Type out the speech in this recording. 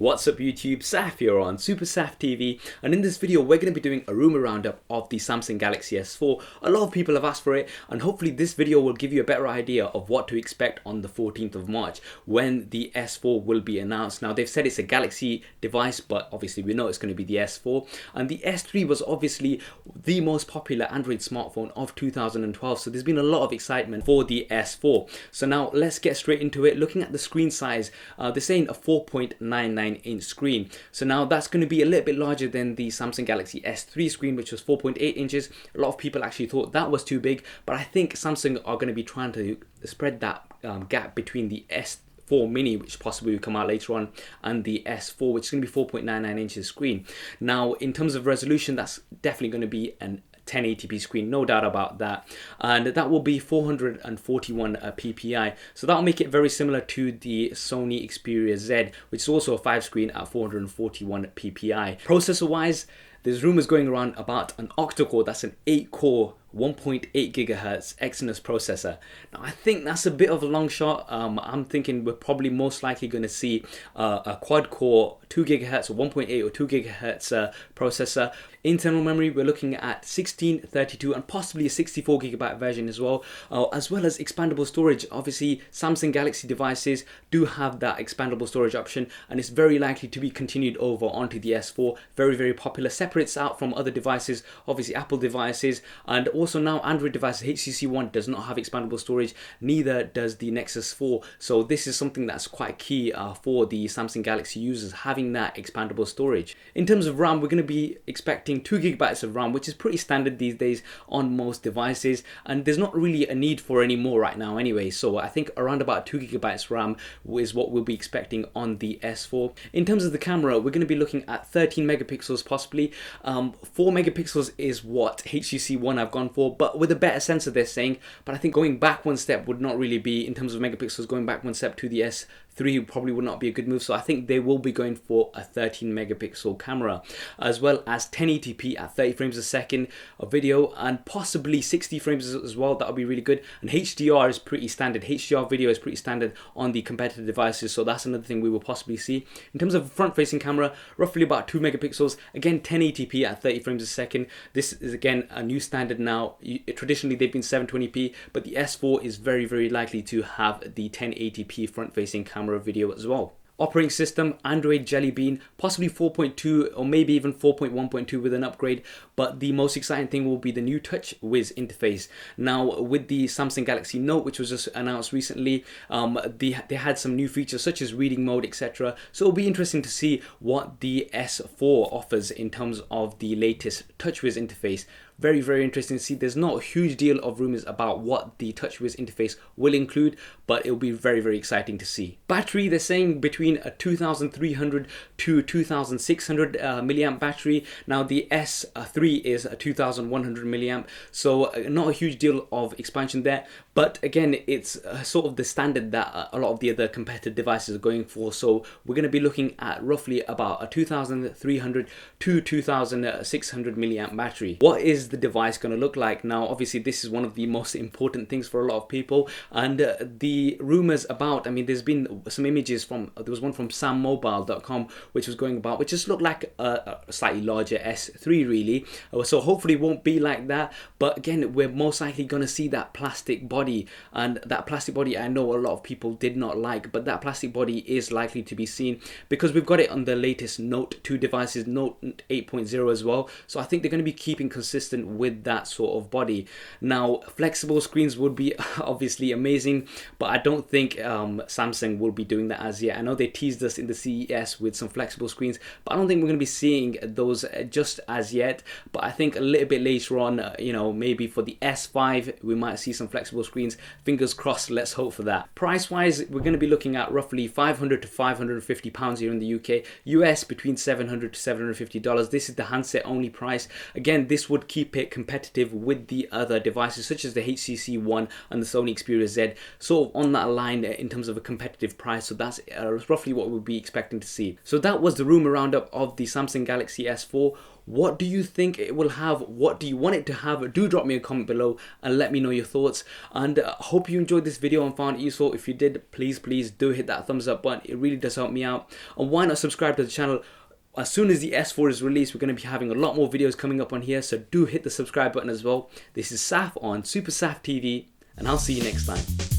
What's up YouTube, Saf here on Super Saf TV, and in this video we're going to be doing a rumor roundup of the Samsung Galaxy S4. A lot of people have asked for it, and hopefully this video will give you a better idea of what to expect on the 14th of March when the S4 will be announced. Now they've said it's a Galaxy device, but obviously we know it's going to be the S4, and the S3 was obviously the most popular Android smartphone of 2012, so there's been a lot of excitement for the S4. So now let's get straight into it. Looking at the screen size, they're saying a 4.99 inch screen. So now that's going to be a little bit larger than the Samsung Galaxy S3 screen, which was 4.8 inches. A lot of people actually thought that was too big, but I think Samsung are going to be trying to spread that gap between the S4 mini, which possibly will come out later on, and the S4, which is going to be 4.99 inches screen. Now in terms of resolution, that's definitely going to be an 1080p screen, no doubt about that, and that will be 441 ppi, so that'll make it very similar to the Sony Xperia Z, which is also a 5 screen at 441 ppi. Processor wise, there's rumors going around about an octa-core, that's an 8-core 1.8 gigahertz Exynos processor. Now I think that's a bit of a long shot. I'm thinking we're probably most likely going to see a quad-core 2 gigahertz or 1.8 or 2 gigahertz processor. Internal memory, we're looking at 16, 32 and possibly a 64 gigabyte version as well as expandable storage. Obviously Samsung Galaxy devices do have that expandable storage option, and it's very likely to be continued over onto the S4. Very popular, separates out from other devices, obviously Apple devices, and also now Android devices. HTC One does not have expandable storage, neither does the Nexus 4, so this is something that's quite key for the Samsung Galaxy users, having that expandable storage. In terms of RAM, we're going to be expecting 2 gigabytes of RAM, which is pretty standard these days on most devices, and there's not really a need for any more right now anyway, so I think around about 2 gigabytes RAM is what we'll be expecting on the S4. In terms of the camera, we're going to be looking at 13 megapixels possibly. 4 megapixels is what HTC One have gone for, but with a better sensor they're saying, but I think going back one step would not really be, in terms of megapixels, going back one step to the S3 probably would not be a good move, so I think they will be going for a 13 megapixel camera, as well as 1080p at 30 frames a second of video, and possibly 60 frames as well. That'll be really good. And HDR is pretty standard. HDR video is pretty standard on the competitive devices, so that's another thing we will possibly see. In terms of front facing camera, roughly about 2 megapixels, again 1080p at 30 frames a second. This is again a new standard now. Traditionally they've been 720p, but the S4 is very likely to have the 1080p front facing camera video as well. Operating system, Android Jellybean, possibly 4.2 or maybe even 4.1.2 with an upgrade, but the most exciting thing will be the new TouchWiz interface. Now with the Samsung Galaxy Note, which was just announced recently, they had some new features such as reading mode, etc. So it'll be interesting to see what the S4 offers in terms of the latest TouchWiz interface. Very interesting to see. There's not a huge deal of rumors about what the TouchWiz interface will include, but it'll be very exciting to see. Battery, they're saying between a 2300 to 2600 milliamp battery. Now the S3 is a 2100 milliamp, so not a huge deal of expansion there, but again it's sort of the standard that a lot of the other competitive devices are going for, so we're going to be looking at roughly about a 2300 to 2600 milliamp battery. What is the device going to look like? Now obviously this is one of the most important things for a lot of people, and the rumors about, I mean there's been some images from, there was one from sammobile.com which was going about, which just looked like a slightly larger S3 really, so hopefully it won't be like that, but again we're most likely going to see that plastic body, and that plastic body I know a lot of people did not like, but that plastic body is likely to be seen because we've got it on the latest Note 2 devices, Note 8.0 as well, so I think they're going to be keeping consistent with that sort of body. Now flexible screens would be obviously amazing, but I don't think Samsung will be doing that as yet. I know they teased us in the CES with some flexible screens, but I don't think we're going to be seeing those just as yet, but I think a little bit later on, you know, maybe for the S5 we might see some flexible screens. Fingers crossed, let's hope for that. Price wise, we're going to be looking at roughly 500 to 550 pounds here in the UK, US between 700 to 750 dollars. This is the handset only price. Again, this would keep it competitive with the other devices such as the HTC One and the Sony Xperia Z, sort of on that line in terms of a competitive price, so that's roughly what we'll be expecting to see. So that was the rumor roundup of the Samsung Galaxy S4. What do you think it will have? What do you want it to have? Do drop me a comment below and let me know your thoughts. And hope you enjoyed this video and found it useful. If you did, please do hit that thumbs up button. It really does help me out. And why not subscribe to the channel? As soon as the S4 is released, we're going to be having a lot more videos coming up on here, so do hit the subscribe button as well. This is Saf on Super Saf TV, and I'll see you next time.